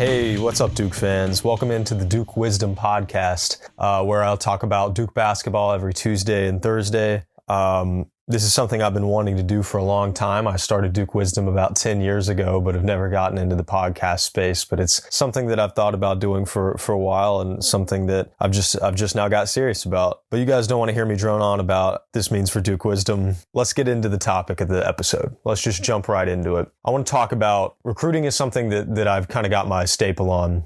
Hey, what's up, Duke fans? Welcome into the Duke Wisdom Podcast, where I'll talk about Duke basketball every Tuesday and Thursday. This is something I've been wanting to do for a long time. I started Duke Wisdom about 10 years ago, but have never gotten into the podcast space. But it's something that I've thought about doing for a while, and something that I've just now got serious about. But you guys don't want to hear me drone on about this means for Duke Wisdom. Let's get into the topic of the episode. Let's just jump right into it. I want to talk about recruiting is something that I've kind of got my staple on.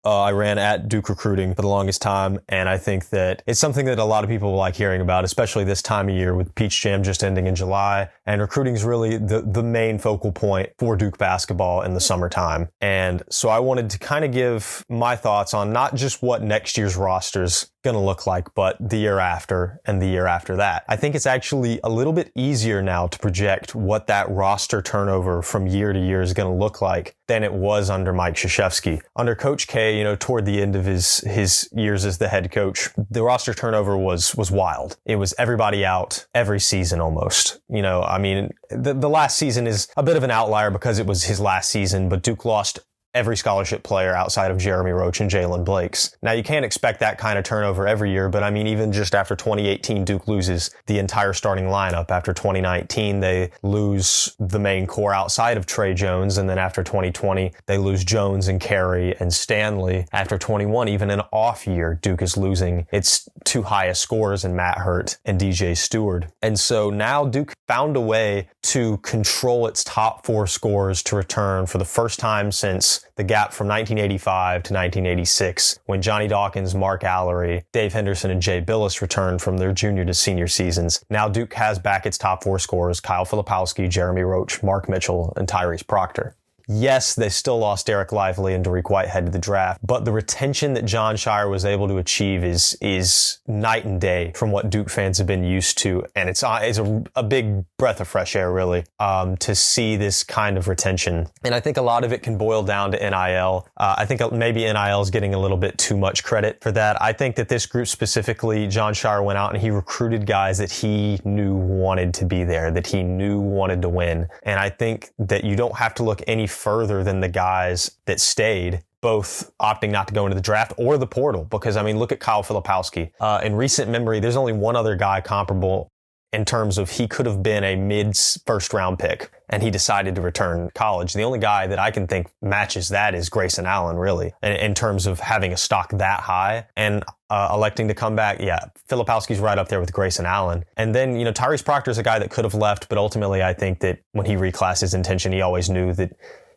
I ran at Duke Recruiting for the longest time, and I think that it's something that a lot of people like hearing about, especially this time of year with Peach Jam just ending in July. And recruiting is really the main focal point for Duke basketball in the summertime. And so I wanted to kind of give my thoughts on not just what next year's roster's going to look like, but the year after and the year after that. I think it's actually a little bit easier now to project what that roster turnover from year to year is going to look like than it was under Mike Krzyzewski. Under Coach K, toward the end of his years as the head coach, the roster turnover was wild. It was everybody out every season almost. The last season is a bit of an outlier because it was his last season, but Duke lost every scholarship player outside of Jeremy Roach and Jalen Blakes. Now, you can't expect that kind of turnover every year, but even just after 2018, Duke loses the entire starting lineup. After 2019, they lose the main core outside of Trey Jones, and then after 2020, they lose Jones and Carey and Stanley. After 21, even an off year, Duke is losing its two highest scorers in Matt Hurt and DJ Stewart. And so now Duke found a way to control its top four scorers to return for the first time since the gap from 1985 to 1986, when Johnny Dawkins, Mark Allery, Dave Henderson, and Jay Billis returned from their junior to senior seasons. Now Duke has back its top four scorers: Kyle Filipowski, Jeremy Roach, Mark Mitchell, and Tyrese Proctor. Yes, they still lost Derek Lively and Derek Whitehead to the draft, but the retention that Jon Scheyer was able to achieve is night and day from what Duke fans have been used to. And it's a big breath of fresh air, really, to see this kind of retention. And I think a lot of it can boil down to NIL. I think maybe NIL is getting a little bit too much credit for that. I think that this group specifically, Jon Scheyer went out and he recruited guys that he knew wanted to be there, that he knew wanted to win. And I think that you don't have to look any further than the guys that stayed, both opting not to go into the draft or the portal. Because, look at Kyle Filipowski. In recent memory, there's only one other guy comparable in terms of he could have been a mid-first round pick, and he decided to return college. The only guy that I can think matches that is Grayson Allen, really, in terms of having a stock that high and electing to come back. Yeah, Filipowski's right up there with Grayson Allen. And then, Tyrese Proctor's a guy that could have left, but ultimately I think that when he reclassed his intention, he always knew that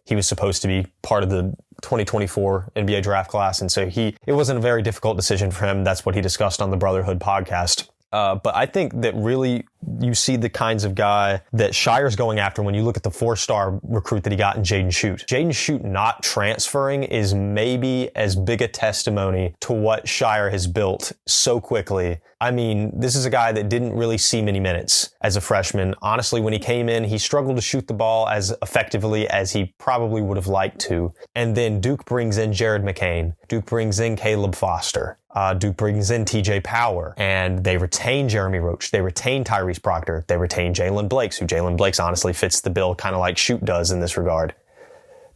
he was supposed to be part of the 2024 NBA draft class. And so it wasn't a very difficult decision for him. That's what he discussed on the Brotherhood podcast. But I think that really you see the kinds of guy that Sheyer's going after when you look at the 4-star recruit that he got in Jaden Schutt. Jaden Schutt not transferring is maybe as big a testimony to what Scheyer has built so quickly. This is a guy that didn't really see many minutes as a freshman. Honestly, when he came in, he struggled to shoot the ball as effectively as he probably would have liked to. And then Duke brings in Jared McCain. Duke brings in Caleb Foster. Duke brings in TJ Power, and they retain Jeremy Roach. They retain Tyrese Proctor. They retain Jalen Blakes, who Jalen Blakes honestly fits the bill kind of like Schutt does in this regard.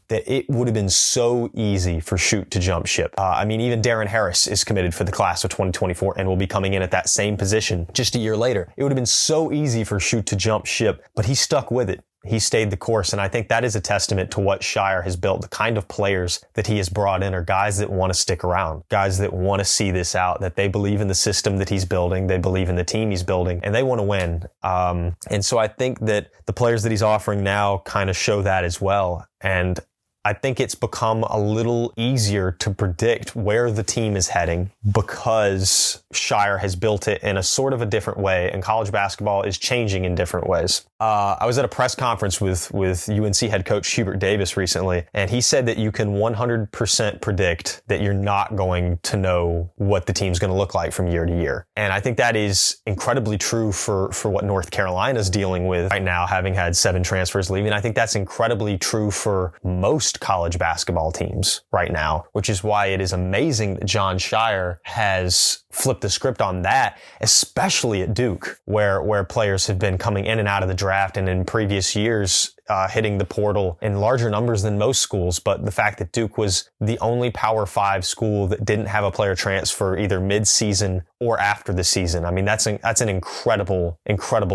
That it would have been so easy for Schutt to jump ship. Even Darren Harris is committed for the class of 2024 and will be coming in at that same position just a year later. It would have been so easy for Schutt to jump ship, but he stuck with it. He stayed the course, and I think that is a testament to what Scheyer has built. The kind of players that he has brought in are guys that want to stick around, guys that want to see this out, that they believe in the system that he's building, they believe in the team he's building, and they want to win. And so I think that the players that he's offering now kind of show that as well. And I think it's become a little easier to predict where the team is heading because Scheyer has built it in a sort of a different way, and college basketball is changing in different ways. I was at a press conference with UNC head coach Hubert Davis recently, and he said that you can 100% predict that you're not going to know what the team's going to look like from year to year. And I think that is incredibly true for what North Carolina's dealing with right now, having had 7 transfers leaving. I think that's incredibly true for most college basketball teams right now, which is why it is amazing that Jon Scheyer has flipped the script on that, especially at Duke, where players have been coming in and out of the draft. And in previous years, hitting the portal in larger numbers than most schools, but the fact that Duke was the only Power 5 school that didn't have a player transfer either mid-season or after the season. I mean, that's an incredible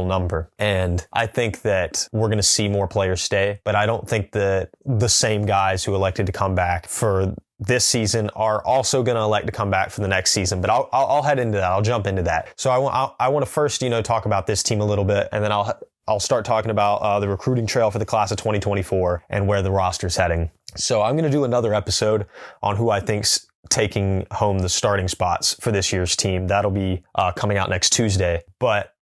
number. And I think that we're going to see more players stay, but I don't think that the same guys who elected to come back for this season are also going to elect to come back for the next season. But I'll head into that. I'll jump into that. So I want to first, talk about this team a little bit, and then I'll start talking about the recruiting trail for the class of 2024 and where the roster's heading. So I'm going to do another episode on who I think's taking home the starting spots for this year's team. That'll be coming out next Tuesday. But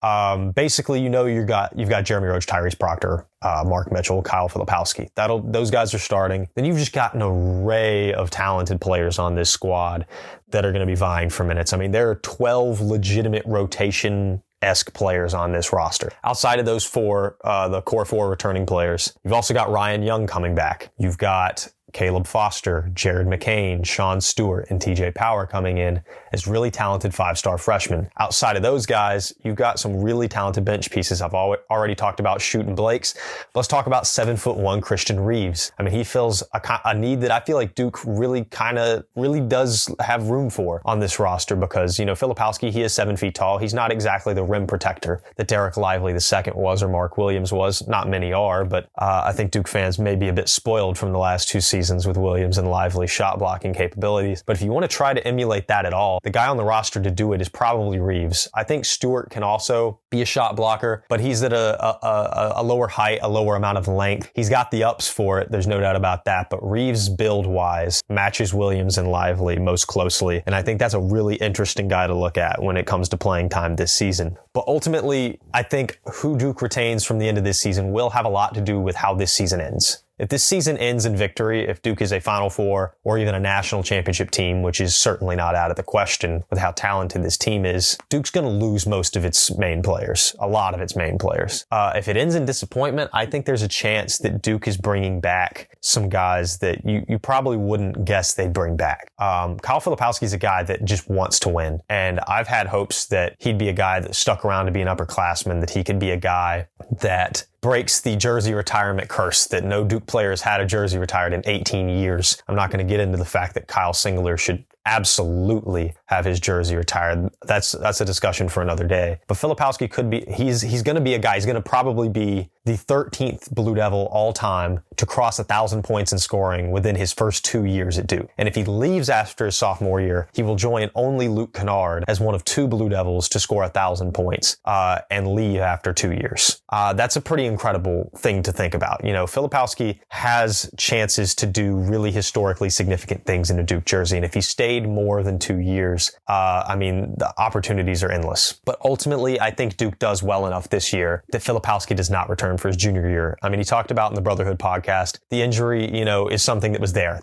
basically, you've got Jeremy Roach, Tyrese Proctor, Mark Mitchell, Kyle Filipowski. Those guys are starting. Then you've just got an array of talented players on this squad that are going to be vying for minutes. I mean, there are 12 legitimate rotation-esque players on this roster. Outside of those four, the core four returning players, you've also got Ryan Young coming back. You've got Caleb Foster, Jared McCain, Sean Stewart, and TJ Power coming in as really talented 5-star freshmen. Outside of those guys, you've got some really talented bench pieces. I've already talked about Shootin' Blakes. Let's talk about 7'1" Christian Reeves. I mean, he fills a need that I feel like Duke really does have room for on this roster because, Filipowski, he is 7 feet tall. He's not exactly the rim protector that Derek Lively II was or Mark Williams was. Not many are, but I think Duke fans may be a bit spoiled from the last 2 seasons with Williams and Lively shot blocking capabilities. But if you want to try to emulate that at all, the guy on the roster to do it is probably Reeves. I think Stewart can also be a shot blocker, but he's at a lower height, a lower amount of length. He's got the ups for it. There's no doubt about that. But Reeves build-wise matches Williams and Lively most closely. And I think that's a really interesting guy to look at when it comes to playing time this season. But ultimately, I think who Duke retains from the end of this season will have a lot to do with how this season ends. If this season ends in victory, if Duke is a Final Four or even a national championship team, which is certainly not out of the question with how talented this team is, Duke's going to lose most of its main players, a lot of its main players. If it ends in disappointment, I think there's a chance that Duke is bringing back some guys that you probably wouldn't guess they'd bring back. Kyle Filipowski is a guy that just wants to win. And I've had hopes that he'd be a guy that stuck around to be an upperclassman, that he could be a guy that breaks the jersey retirement curse, that no Duke players had a jersey retired in 18 years. I'm not going to get into the fact that Kyle Singler should absolutely have his jersey retired. That's a discussion for another day. But Filipowski could be, he's going to be a guy, he's going to probably be the 13th Blue Devil all time to cross 1,000 points in scoring within his first 2 years at Duke. And if he leaves after his sophomore year, he will join only Luke Kennard as one of 2 Blue Devils to score 1,000 points and leave after 2 years. That's a pretty incredible thing to think about. Filipowski has chances to do really historically significant things in a Duke jersey. And if he stayed more than 2 years, the opportunities are endless. But ultimately, I think Duke does well enough this year that Filipowski does not return for his junior year. I mean, he talked about in the Brotherhood podcast, the injury, is something that was there.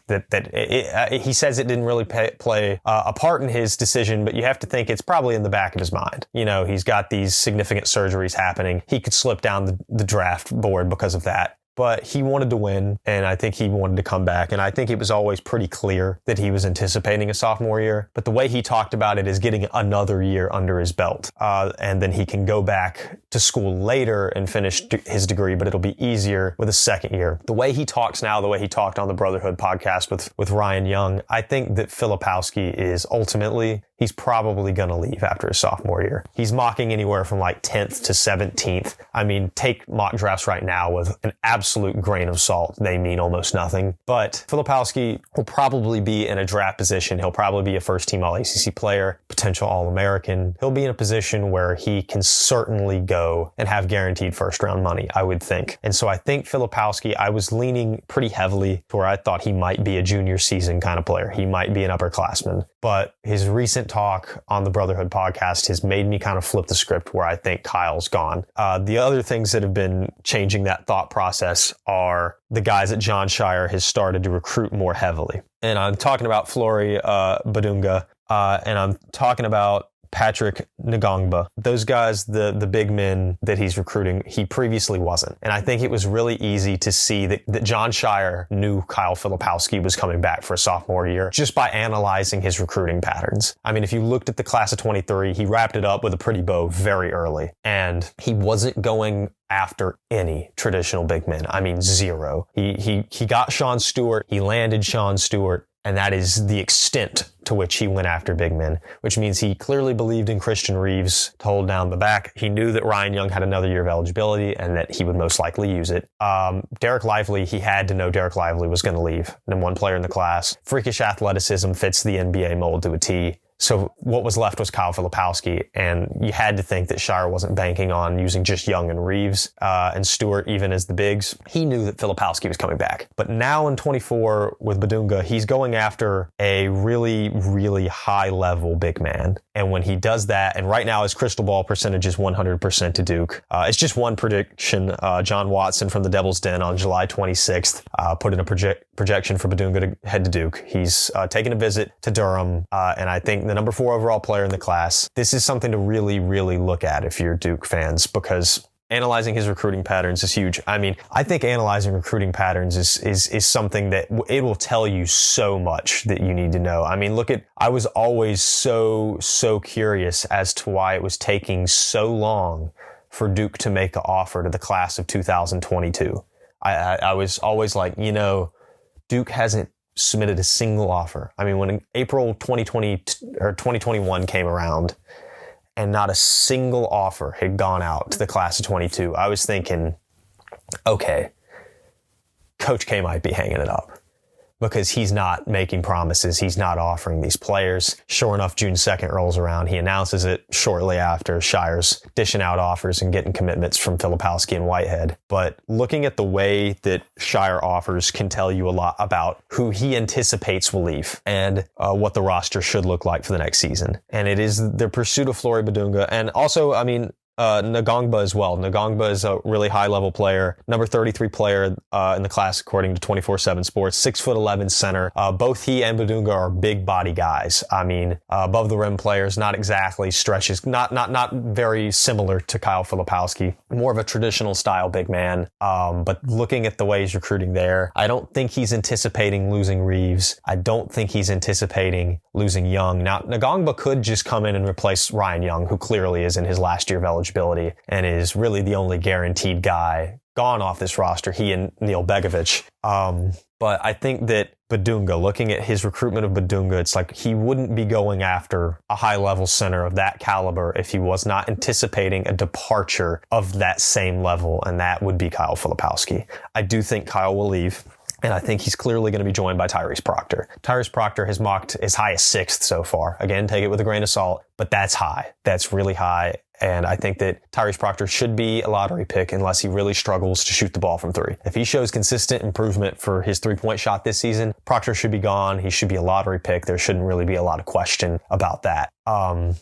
He says it didn't really play a part in his decision, but you have to think it's probably in the back of his mind. He's got these significant surgeries happening. He could slip down the draft board because of that. But he wanted to win, and I think he wanted to come back. And I think it was always pretty clear that he was anticipating a sophomore year. But the way he talked about it is getting another year under his belt. And then he can go back to school later and finish his degree, but it'll be easier with a second year. The way he talks now, the way he talked on the Brotherhood podcast with Ryan Young, I think that Filipowski is ultimately, he's probably going to leave after his sophomore year. He's mocking anywhere from like 10th to 17th. I mean, take mock drafts right now with an absolute grain of salt. They mean almost nothing. But Filipowski will probably be in a draft position. He'll probably be a first-team All-ACC player, potential All-American. He'll be in a position where he can certainly go and have guaranteed first-round money, I would think. And so I think Filipowski, I was leaning pretty heavily to where I thought he might be a junior season kind of player. He might be an upperclassman. But his recent talk on the Brotherhood podcast has made me kind of flip the script where I think Kyle's gone. The other things that have been changing that thought process are the guys that John Shire has started to recruit more heavily. And I'm talking about Flory Badunga, and I'm talking about Patrick Ngongba. Those guys, the big men that he's recruiting, he previously wasn't. And I think it was really easy to see that John Shire knew Kyle Filipowski was coming back for a sophomore year just by analyzing his recruiting patterns. I mean, if you looked at the class of 23, he wrapped it up with a pretty bow very early. And he wasn't going after any traditional big men. I mean, zero. He got Sean Stewart. He landed Sean Stewart. And that is the extent to which he went after big men, which means he clearly believed in Christian Reeves to hold down the back. He knew that Ryan Young had another year of eligibility and that he would most likely use it. Derek Lively, he had to know Derek Lively was going to leave. Number one player in the class. Freakish athleticism, fits the NBA mold to a T. So what was left was Kyle Filipowski, and you had to think that Shire wasn't banking on using just Young and Reeves and Stewart even as the bigs. He knew that Filipowski was coming back. But now in 24 with Badunga, he's going after a really, really high-level big man. And when he does that, and right now his crystal ball percentage is 100% to Duke. It's just one prediction. John Watson from the Devil's Den on July 26th put in a projection for Badunga to head to Duke. He's taking a visit to Durham, and I think the number 4 overall player in the class. This is something to really, really look at if you're Duke fans, because analyzing his recruiting patterns is huge. I mean, I think analyzing recruiting patterns is something that it will tell you so much that you need to know. I mean, I was always so curious as to why it was taking so long for Duke to make an offer to the class of 2022. I was always like, Duke hasn't submitted a single offer. I mean, when April 2020 or 2021 came around and not a single offer had gone out to the class of 22, I was thinking, okay, Coach K might be hanging it up because he's not making promises. He's not offering these players. Sure enough, June 2nd rolls around. He announces it shortly after. Shire's dishing out offers and getting commitments from Filipowski and Whitehead. But looking at the way that Shire offers can tell you a lot about who he anticipates will leave and what the roster should look like for the next season. And it is the pursuit of Flory Badunga. And also, I mean, Ngongba as well. Ngongba is a really high-level player, number 33 player in the class according to 24/7 Sports, 6'11" center. Both he and Badunga are big body guys. I mean, above the rim players, not exactly stretches, not very similar to Kyle Filipowski, more of a traditional style big man. But looking at the way he's recruiting there, I don't think he's anticipating losing Reeves. I don't think he's anticipating losing Young. Now, Ngongba could just come in and replace Ryan Young, who clearly is in his last year of eligibility and is really the only guaranteed guy gone off this roster, he and Neil Begovic. But I think that Badunga, looking at his recruitment of Badunga, it's like he wouldn't be going after a high-level center of that caliber if he was not anticipating a departure of that same level, and that would be Kyle Filipowski. I do think Kyle will leave. And I think he's clearly going to be joined by Tyrese Proctor. Tyrese Proctor has mocked as high as 6th so far. Again, take it with a grain of salt, but that's high. That's really high. And I think that Tyrese Proctor should be a lottery pick unless he really struggles to shoot the ball from 3. If he shows consistent improvement for his 3-point shot this season, Proctor should be gone. He should be a lottery pick. There shouldn't really be a lot of question about that.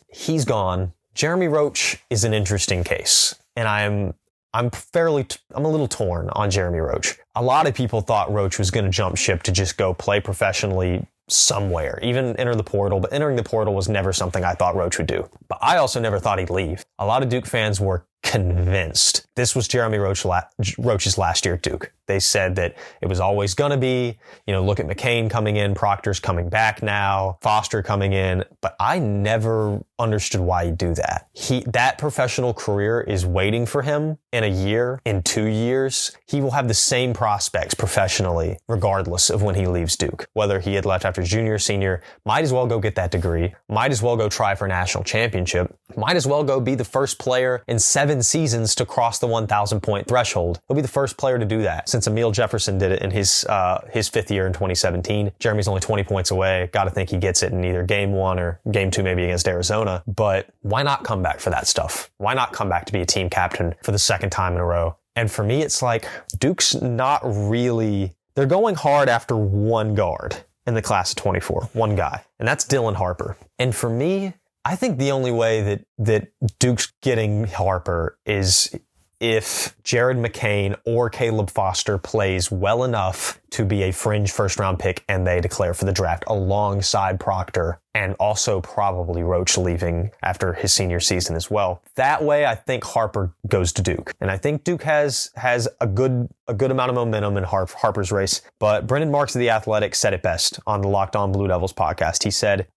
He's gone. Jeremy Roach is an interesting case. And I'm a little torn on Jeremy Roach. A lot of people thought Roach was going to jump ship to just go play professionally somewhere, even enter the portal, but entering the portal was never something I thought Roach would do. But I also never thought he'd leave. A lot of Duke fans were convinced this was Jeremy Roach's last year at Duke. They said that it was always going to be, look at McCain coming in, Proctor's coming back now, Foster coming in, but I never understood why he'd do that. That professional career is waiting for him in a year, in 2 years. He will have the same prospects professionally, regardless of when he leaves Duke. Whether he had left after junior, senior, might as well go get that degree, might as well go try for a national championship, might as well go be the first player in 7 seasons to cross the 1,000 point threshold. He'll be the first player to do that since Emil Jefferson did it in his 5th year in 2017. Jeremy's only 20 points away. Got to think he gets it in either game 1 or game 2, maybe against Arizona. But why not come back for that stuff? Why not come back to be a team captain for the 2nd time in a row? And for me, it's like Duke's not really, they're going hard after one guard in the class of 24, one guy, and that's Dylan Harper. And for me, I think the only way that Duke's getting Harper is if Jared McCain or Caleb Foster plays well enough to be a fringe first round pick and they declare for the draft alongside Proctor and also probably Roach leaving after his senior season as well. That way, I think Harper goes to Duke. And I think Duke has a good amount of momentum in Harper's race. But Brendan Marks of The Athletic said it best on the Locked On Blue Devils podcast. He said,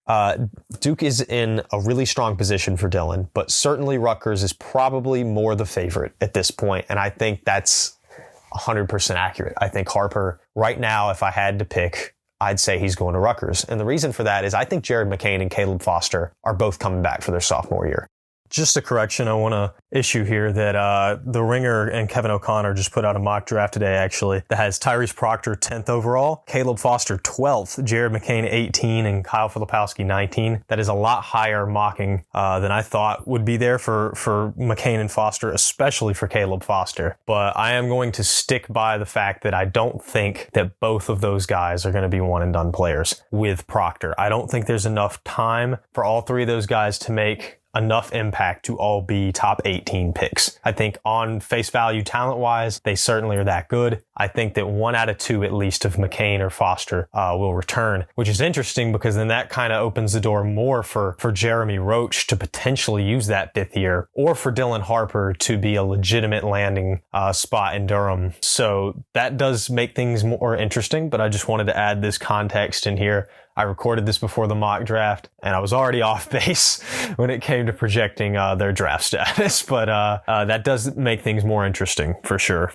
Duke is in a really strong position for Dylan, but certainly Rutgers is probably more the favorite at this point. And I think that's 100% accurate. I think Harper, right now, if I had to pick, I'd say he's going to Rutgers. And the reason for that is I think Jared McCain and Caleb Foster are both coming back for their sophomore year. Just a correction I want to issue here that The Ringer and Kevin O'Connor just put out a mock draft today, actually, that has Tyrese Proctor 10th overall, Caleb Foster 12th, Jared McCain 18, and Kyle Filipowski 19. That is a lot higher mocking than I thought would be there for McCain and Foster, especially for Caleb Foster. But I am going to stick by the fact that I don't think that both of those guys are going to be one and done players with Proctor. I don't think there's enough time for all three of those guys to make enough impact to all be top 18 picks. I think on face value, talent-wise, they certainly are that good. I think that 1 out of 2 at least of McCain or Foster will return, which is interesting because then that kind of opens the door more for Jeremy Roach to potentially use that 5th year, or for Dylan Harper to be a legitimate landing spot in Durham. So that does make things more interesting, but I just wanted to add this context in here. I recorded this before the mock draft, and I was already off base when it came to projecting their draft status, but that does make things more interesting for sure.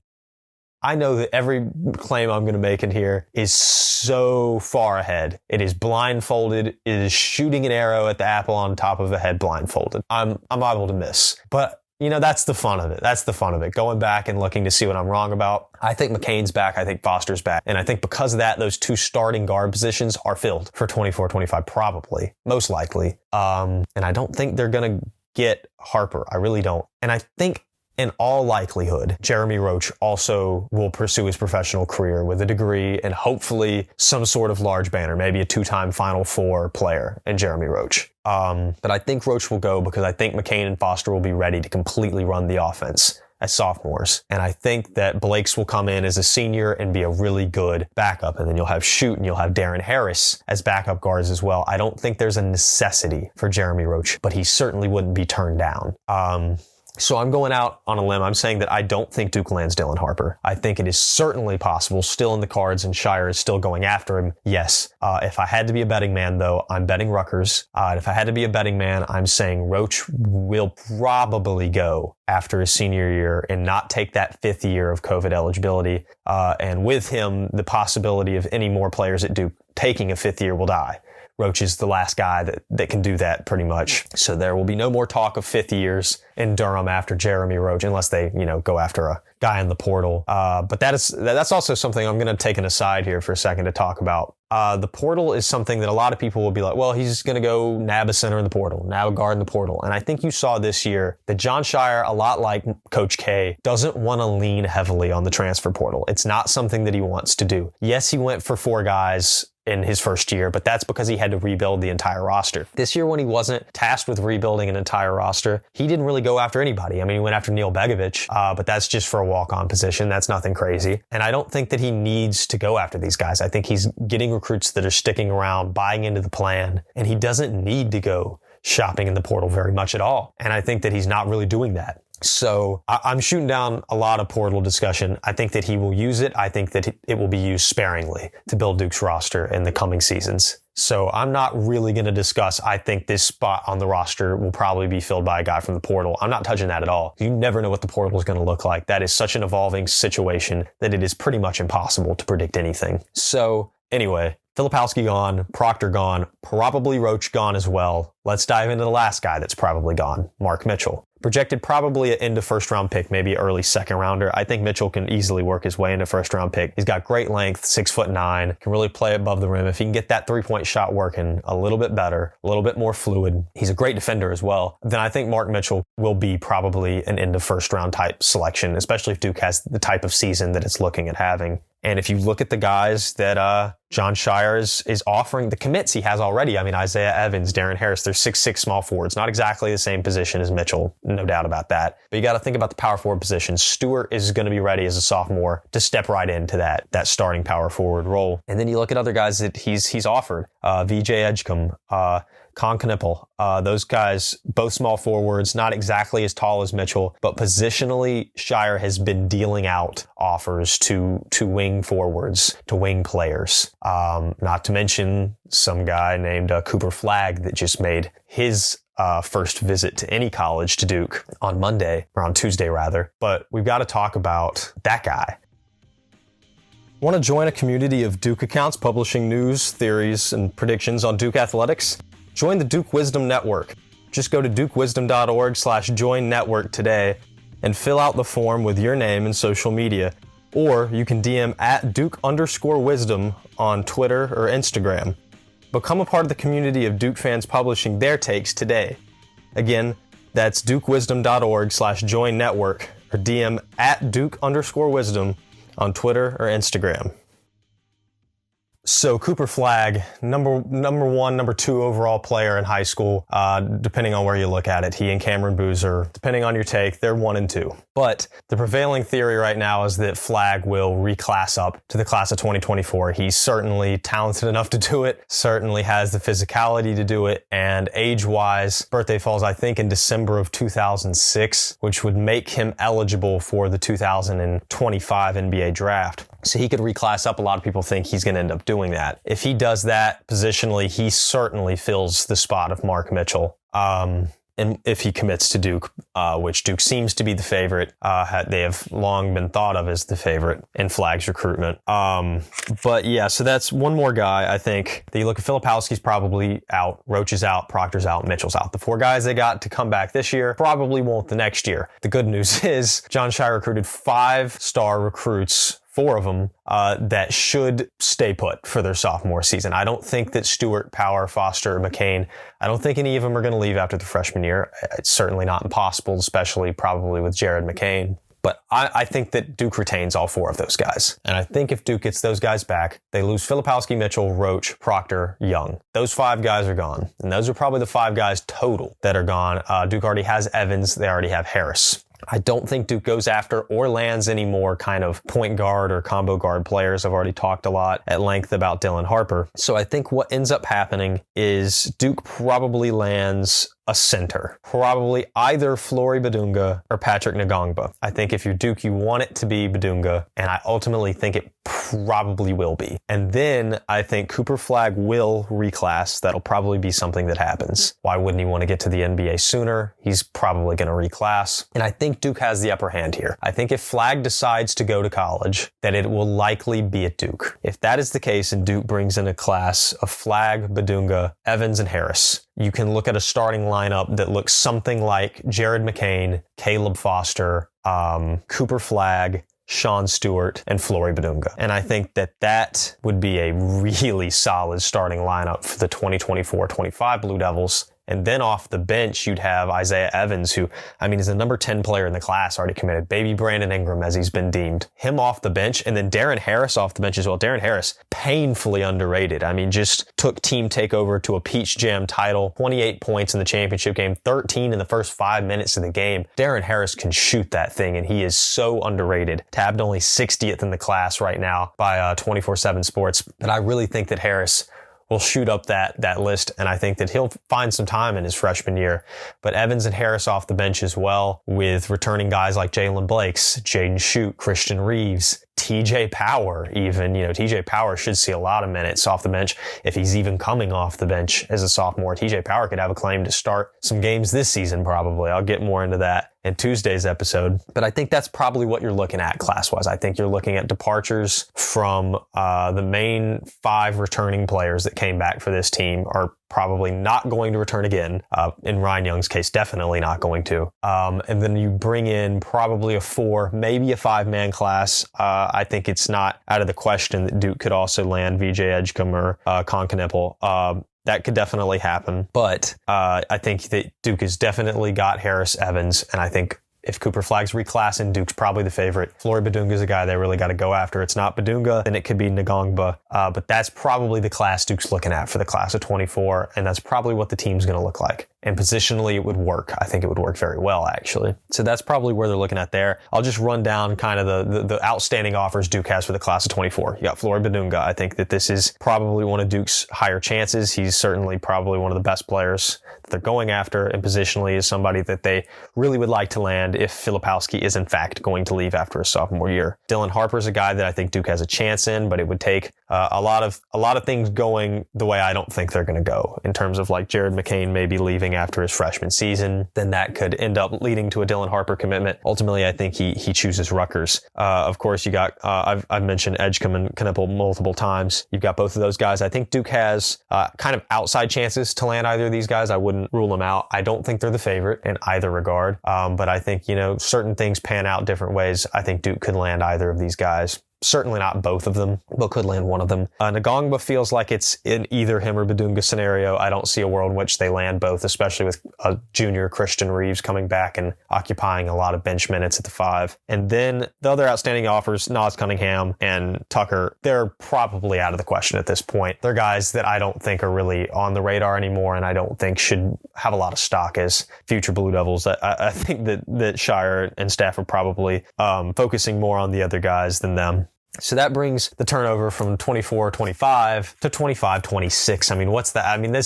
I know that every claim I'm going to make in here is so far ahead. It is blindfolded. It is shooting an arrow at the apple on top of a head blindfolded. I'm liable to miss, but you know, that's the fun of it. That's the fun of it. Going back and looking to see what I'm wrong about. I think McCain's back. I think Foster's back. And I think because of that, those 2 starting guard positions are filled for 24-25, probably, most likely. And I don't think they're going to get Harper. I really don't. And I think in all likelihood, Jeremy Roach also will pursue his professional career with a degree and hopefully some sort of large banner, maybe a 2-time Final Four player in Jeremy Roach. But I think Roach will go because I think McCain and Foster will be ready to completely run the offense as sophomores. And I think that Blakes will come in as a senior and be a really good backup. And then you'll have Shoot and you'll have Darren Harris as backup guards as well. I don't think there's a necessity for Jeremy Roach, but he certainly wouldn't be turned down. So I'm going out on a limb. I'm saying that I don't think Duke lands Dylan Harper. I think it is certainly possible, still in the cards, and Shire is still going after him. Yes. If I had to be a betting man, though, I'm betting Rutgers. And if I had to be a betting man, I'm saying Roach will probably go after his senior year and not take that 5th year of COVID eligibility. And with him, the possibility of any more players at Duke taking a 5th year will die. Roach is the last guy that can do that pretty much. So there will be no more talk of 5th years in Durham after Jeremy Roach, unless they, go after a guy in the portal. But that's also something I'm going to take an aside here for a second to talk about. The portal is something that a lot of people will be like, well, he's going to go nab a center in the portal, nab a guard in the portal. And I think you saw this year that John Shire, a lot like Coach K, doesn't want to lean heavily on the transfer portal. It's not something that he wants to do. Yes, he went for 4 guys in his first year, but that's because he had to rebuild the entire roster. This year, when he wasn't tasked with rebuilding an entire roster, he didn't really go after anybody. I mean, he went after Neil Begovic, but that's just for a walk-on position. That's nothing crazy. And I don't think that he needs to go after these guys. I think he's getting recruits that are sticking around, buying into the plan, and he doesn't need to go shopping in the portal very much at all. And I think that he's not really doing that. So I'm shooting down a lot of portal discussion. I think that he will use it. I think that it will be used sparingly to build Duke's roster in the coming seasons. So I'm not really going to discuss, I think this spot on the roster will probably be filled by a guy from the portal. I'm not touching that at all. You never know what the portal is going to look like. That is such an evolving situation that it is pretty much impossible to predict anything. So anyway, Filipowski gone, Proctor gone, probably Roach gone as well. Let's dive into the last guy that's probably gone, Mark Mitchell. Projected probably an end of first round pick, maybe early second rounder. I think Mitchell can easily work his way into first round pick. He's got great length, 6'9", can really play above the rim. If he can get that 3-point shot working a little bit better, a little bit more fluid, he's a great defender as well. Then I think Mark Mitchell will be probably an end of first round type selection, especially if Duke has the type of season that it's looking at having. And if you look at the guys that John Shire is offering the commits he has already. I mean, Isaiah Evans, Darren Harris, they're 6'6" small forwards. Not exactly the same position as Mitchell, no doubt about that. But you got to think about the power forward position. Stewart is going to be ready as a sophomore to step right into that starting power forward role. And then you look at other guys that he's offered. VJ Edgecombe, Con Knippel, those guys, both small forwards, not exactly as tall as Mitchell, but positionally, Shire has been dealing out offers to wing forwards, to wing players. Not to mention some guy named Cooper Flagg that just made his first visit to any college to Duke on Tuesday rather. But we've got to talk about that guy. Want to join a community of Duke accounts publishing news, theories, and predictions on Duke athletics? Join the Duke Wisdom Network. Just go to dukewisdom.org/join network today and fill out the form with your name and social media. Or you can DM at Duke_wisdom on Twitter or Instagram. Become a part of the community of Duke fans publishing their takes today. Again, that's dukewisdom.org/join network or DM at Duke_wisdom on Twitter or Instagram. So Cooper Flagg, number one, number two overall player in high school, depending on where you look at it. He and Cameron Boozer, depending on your take, they're 1 and 2. But the prevailing theory right now is that Flagg will reclass up to the class of 2024. He's certainly talented enough to do it, certainly has the physicality to do it, and age-wise, birthday falls, I think, in December of 2006, which would make him eligible for the 2025 NBA draft. So he could reclass up. A lot of people think he's going to end up doing that. If he does that positionally, he certainly fills the spot of Mark Mitchell. And if he commits to Duke, which Duke seems to be the favorite, they have long been thought of as the favorite in Flagg's recruitment. But yeah, so that's one more guy, I think. You look at Filipowski's probably out, Roach is out, Proctor's out, Mitchell's out. The 4 guys they got to come back this year probably won't the next year. The good news is John Shire recruited 5-star recruits, 4 of them, that should stay put for their sophomore season. I don't think that Stewart, Power, Foster, or McCain, I don't think any of them are going to leave after the freshman year. It's certainly not impossible, especially probably with Jared McCain. But I think that Duke retains all 4 of those guys. And I think if Duke gets those guys back, they lose Filipowski, Mitchell, Roach, Proctor, Young. Those 5 guys are gone. And those are probably the 5 guys total that are gone. Duke already has Evans. They already have Harris. I don't think Duke goes after or lands any more kind of point guard or combo guard players. I've already talked a lot at length about Dylan Harper. So I think what ends up happening is Duke probably lands a center. Probably either Flory Badunga or Patrick Ngongba. I think if you're Duke, you want it to be Badunga, and I ultimately think it probably will be. And then I think Cooper Flagg will reclass. That'll probably be something that happens. Why wouldn't he want to get to the NBA sooner? He's probably going to reclass. And I think Duke has the upper hand here. I think if Flagg decides to go to college, that it will likely be at Duke. If that is the case and Duke brings in a class of Flagg, Badunga, Evans, and Harris, you can look at a starting lineup that looks something like Jared McCain, Caleb Foster, Cooper Flagg, Sean Stewart, and Flory Badunga. And I think that would be a really solid starting lineup for the 2024-25 Blue Devils. And then off the bench, you'd have Isaiah Evans, who, I mean, is the number 10 player in the class, already committed. Baby Brandon Ingram, as he's been deemed. Him off the bench, and then Darren Harris off the bench as well. Darren Harris, painfully underrated. I mean, just took team takeover to a Peach Jam title, 28 points in the championship game, 13 in the first 5 minutes of the game. Darren Harris can shoot that thing, and he is so underrated. Tabbed only 60th in the class right now by 24/7 Sports. But I really think that Harris will shoot up that list, and I think that he'll find some time in his freshman year. But Evans and Harris off the bench as well, with returning guys like Jalen Blakes, Jaden Shute, Christian Reeves, TJ Power even. TJ Power should see a lot of minutes off the bench if he's even coming off the bench as a sophomore. TJ Power could have a claim to start some games this season probably. I'll get more into that in Tuesday's episode. But I think that's probably what you're looking at class-wise. I think you're looking at departures from the main 5 returning players that came back for this team are probably not going to return again. In Ryan Young's case, definitely not going to. And then you bring in probably a 4, maybe a 5-man class. I think it's not out of the question that Duke could also land VJ Edgecombe or Con Knippel. That could definitely happen. But I think that Duke has definitely got Harris Evans, and I think if Cooper Flagg's reclassing, Duke's probably the favorite. Flory Badunga's a guy they really got to go after. It's not Badunga, then it could be Ngongba. But that's probably the class Duke's looking at for the class of 24, and that's probably what the team's going to look like. And positionally, it would work. I think it would work very well, actually. So that's probably where they're looking at there. I'll just run down kind of the outstanding offers Duke has for the class of 24. You got Flory Badunga. I think that this is probably one of Duke's higher chances. He's certainly probably one of the best players that they're going after, and positionally is somebody that they really would like to land if Filipowski is in fact going to leave after his sophomore year. Dylan Harper's a guy that I think Duke has a chance in, but it would take a lot of things going the way I don't think they're going to go, in terms of like Jared McCain maybe leaving after his freshman season. Then that could end up leading to a Dylan Harper commitment. Ultimately, I think he chooses Rutgers. Of course, you got I've mentioned Edgecombe and Knippel multiple times. You've got both of those guys. I think Duke has kind of outside chances to land either of these guys. I wouldn't rule them out. I don't think they're the favorite in either regard, but I think certain things pan out different ways. I think Duke could land either of these guys. Certainly not both of them, but could land one of them. Ngongba feels like it's in either him or Badunga scenario. I don't see a world in which they land both, especially with a junior Christian Reeves coming back and occupying a lot of bench minutes at the 5. And then the other outstanding offers, Nas Cunningham and Tucker, they're probably out of the question at this point. They're guys that I don't think are really on the radar anymore, and I don't think should have a lot of stock as future Blue Devils. I think that Shire and staff are probably focusing more on the other guys than them. So that brings the turnover from 24-25 to 25-26. I mean, what's that? I mean,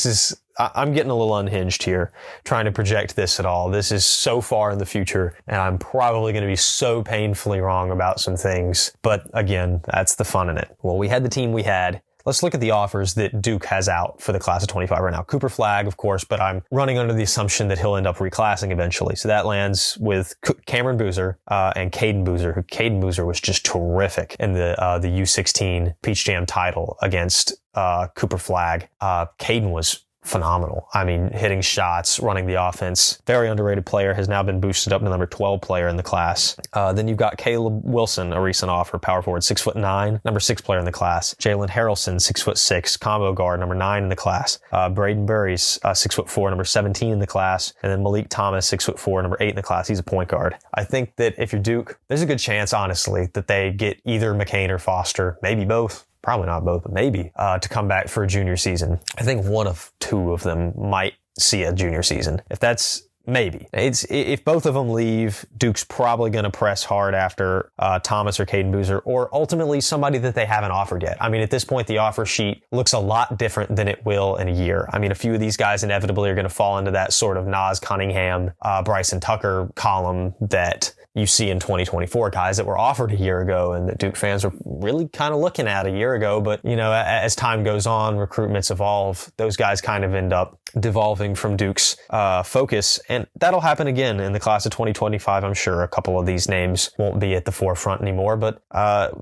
I'm getting a little unhinged here trying to project this at all. This is so far in the future, and I'm probably going to be so painfully wrong about some things. But again, that's the fun in it. Well, we had the team we had. Let's look at the offers that Duke has out for the class of 25 right now. Cooper Flagg, of course, but I'm running under the assumption that he'll end up reclassing eventually. So that lands with Cameron Boozer and Caden Boozer, who Caden Boozer was just terrific in the U16 Peach Jam title against Cooper Flagg. Caden was phenomenal. I mean, hitting shots, running the offense. Very underrated player, has now been boosted up to number 12 player in the class. Then you've got Caleb Wilson, a recent offer, power forward, 6'9", number 6 player in the class. Jalen Harrelson, 6'6", combo guard, number 9 in the class. Braden Burries, 6'4", number 17 in the class. And then Malik Thomas, 6'4", number 8 in the class. He's a point guard. I think that if you're Duke, there's a good chance, honestly, that they get either McCain or Foster, maybe both. Probably not both, but maybe, to come back for a junior season. I think one of two of them might see a junior season. If that's maybe. If both of them leave, Duke's probably going to press hard after Thomas or Caden Boozer, or ultimately somebody that they haven't offered yet. I mean, at this point, the offer sheet looks a lot different than it will in a year. I mean, a few of these guys inevitably are going to fall into that sort of Nas Cunningham, Bryson Tucker column that you see in 2024, guys that were offered a year ago and that Duke fans were really kind of looking at a year ago. But, as time goes on, recruitments evolve. Those guys kind of end up devolving from Duke's focus. And that'll happen again in the class of 2025. I'm sure a couple of these names won't be at the forefront anymore, but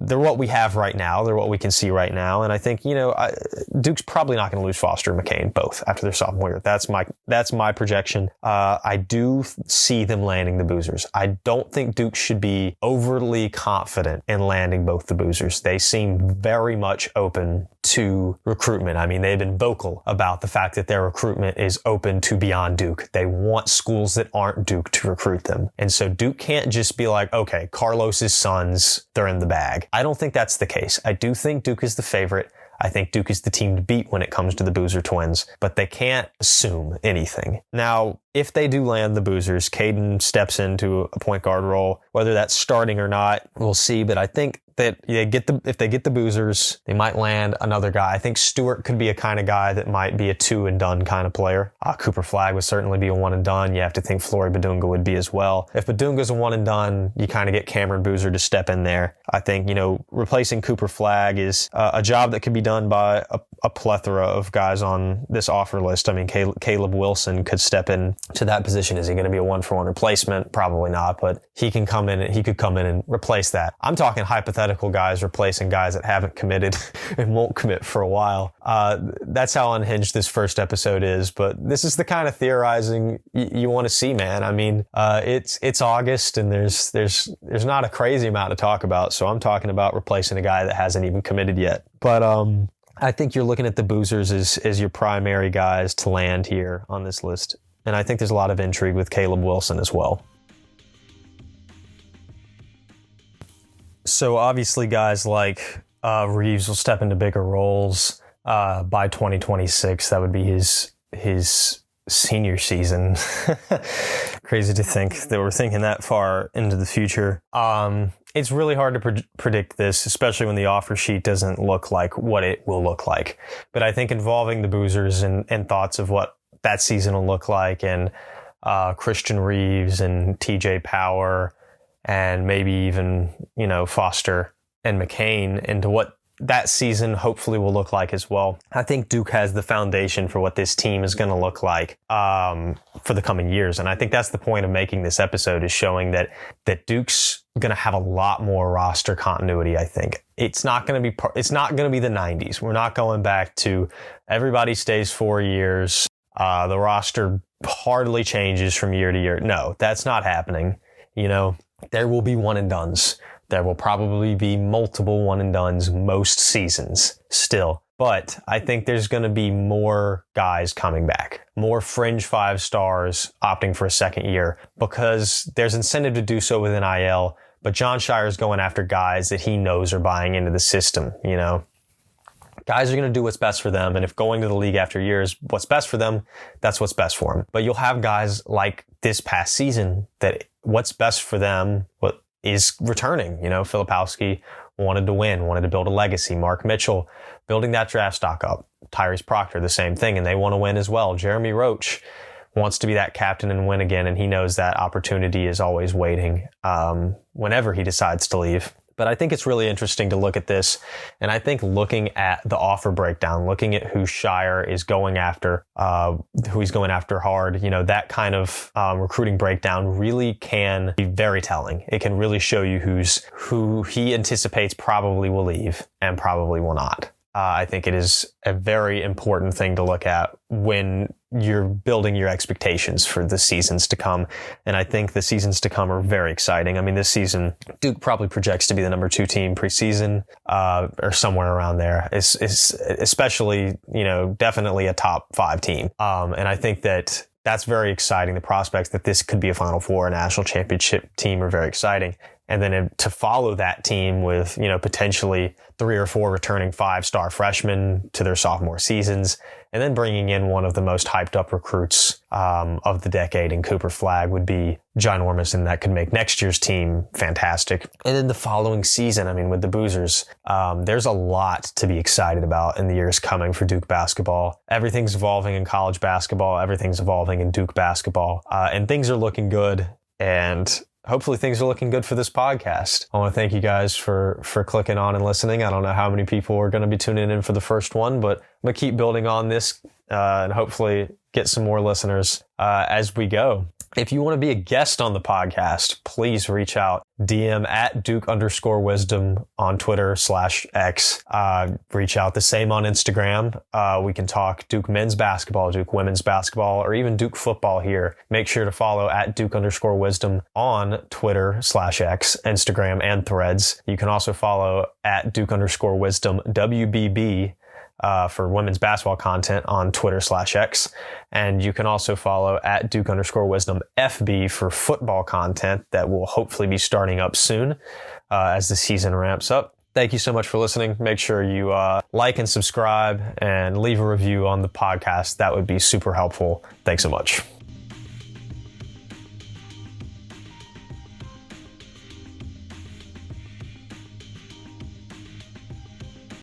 they're what we have right now. They're what we can see right now. And I think, Duke's probably not going to lose Foster and McCain both after their sophomore year. That's my projection. I do see them landing the Boozers. I don't think Duke should be overly confident in landing both the Boozers. They seem very much open to recruitment. I mean, they've been vocal about the fact that their recruitment is open to beyond Duke. They want schools that aren't Duke to recruit them. And so Duke can't just be like, okay, Carlos's sons, they're in the bag. I don't think that's the case. I do think Duke is the favorite. I think Duke is the team to beat when it comes to the Boozer twins, but they can't assume anything. Now, if they do land the Boozers, Caden steps into a point guard role. Whether that's starting or not, we'll see. But I think that if they get the Boozers, they might land another guy. I think Stewart could be a kind of guy that might be a 2-and-done kind of player. Cooper Flagg would certainly be a 1-and-done. You have to think Flory Badunga would be as well. If Badunga's a 1-and-done, you kind of get Cameron Boozer to step in there. I think, replacing Cooper Flagg is a job that could be done by a plethora of guys on this offer list. I mean, Caleb Wilson could step in to that position. Is he going to be a 1-for-1 replacement? Probably not, but he could come in and replace that. I'm talking hypothetical guys replacing guys that haven't committed and won't commit for a while. That's how unhinged this first episode is, but this is the kind of theorizing you want to see, man. I mean, it's August and there's not a crazy amount to talk about, so I'm talking about replacing a guy that hasn't even committed yet. But I think you're looking at the Boozers as your primary guys to land here on this list. And I think there's a lot of intrigue with Caleb Wilson as well. So obviously guys like Reeves will step into bigger roles by 2026. That would be his senior season. Crazy to think that we're thinking that far into the future. It's really hard to predict this, especially when the offer sheet doesn't look like what it will look like. But I think involving the Boozers and thoughts of what that season will look like, and Christian Reeves and TJ Power and maybe even, Foster and McCain into what that season hopefully will look like as well. I think Duke has the foundation for what this team is going to look like for the coming years. And I think that's the point of making this episode, is showing that Duke's going to have a lot more roster continuity. I think it's not going to be the 90s. We're not going back to everybody stays 4 years. The roster hardly changes from year to year. No, that's not happening. There will be one and dones. There will probably be multiple one and dones most seasons still. But I think there's going to be more guys coming back, more fringe 5 stars opting for a second year, because there's incentive to do so with NIL. But Jon Scheyer's going after guys that he knows are buying into the system. Guys are going to do what's best for them. And if going to the league after years, what's best for them, that's what's best for them. But you'll have guys like this past season that what's best for them, what is returning. Filipowski wanted to win, wanted to build a legacy. Mark Mitchell building that draft stock up. Tyrese Proctor, the same thing, and they want to win as well. Jeremy Roach wants to be that captain and win again, and he knows that opportunity is always waiting whenever he decides to leave. But I think it's really interesting to look at this. And I think looking at the offer breakdown, looking at who Scheyer is going after, who he's going after hard, that kind of recruiting breakdown really can be very telling. It can really show you who he anticipates probably will leave and probably will not. I think it is a very important thing to look at when you're building your expectations for the seasons to come. And I think the seasons to come are very exciting. I mean, this season, Duke probably projects to be the number 2 team preseason, or somewhere around there. It's especially, definitely a top 5 team. And I think that's very exciting. The prospects that this could be a Final Four, a national championship team, are very exciting. And then to follow that team with, potentially 3 or 4 returning 5-star freshmen to their sophomore seasons, and then bringing in one of the most hyped up recruits of the decade in Cooper Flagg would be ginormous, and that could make next year's team fantastic. And then the following season, with the Boozers, there's a lot to be excited about in the years coming for Duke basketball. Everything's evolving in college basketball. Everything's evolving in Duke basketball. And things are looking good. And hopefully things are looking good for this podcast. I want to thank you guys for clicking on and listening. I don't know how many people are going to be tuning in for the first one, but I'm going to keep building on this and hopefully get some more listeners as we go. If you want to be a guest on the podcast, please reach out. DM at Duke_wisdom on Twitter/X. Reach out the same on Instagram. We can talk Duke men's basketball, Duke women's basketball, or even Duke football here. Make sure to follow at Duke_wisdom on Twitter/X, Instagram, and Threads. You can also follow at Duke_wisdom WBB for women's basketball content on Twitter/X. And you can also follow at Duke_wisdom FB for football content that will hopefully be starting up soon as the season ramps up. Thank you so much for listening. Make sure you like and subscribe and leave a review on the podcast. That would be super helpful. Thanks so much.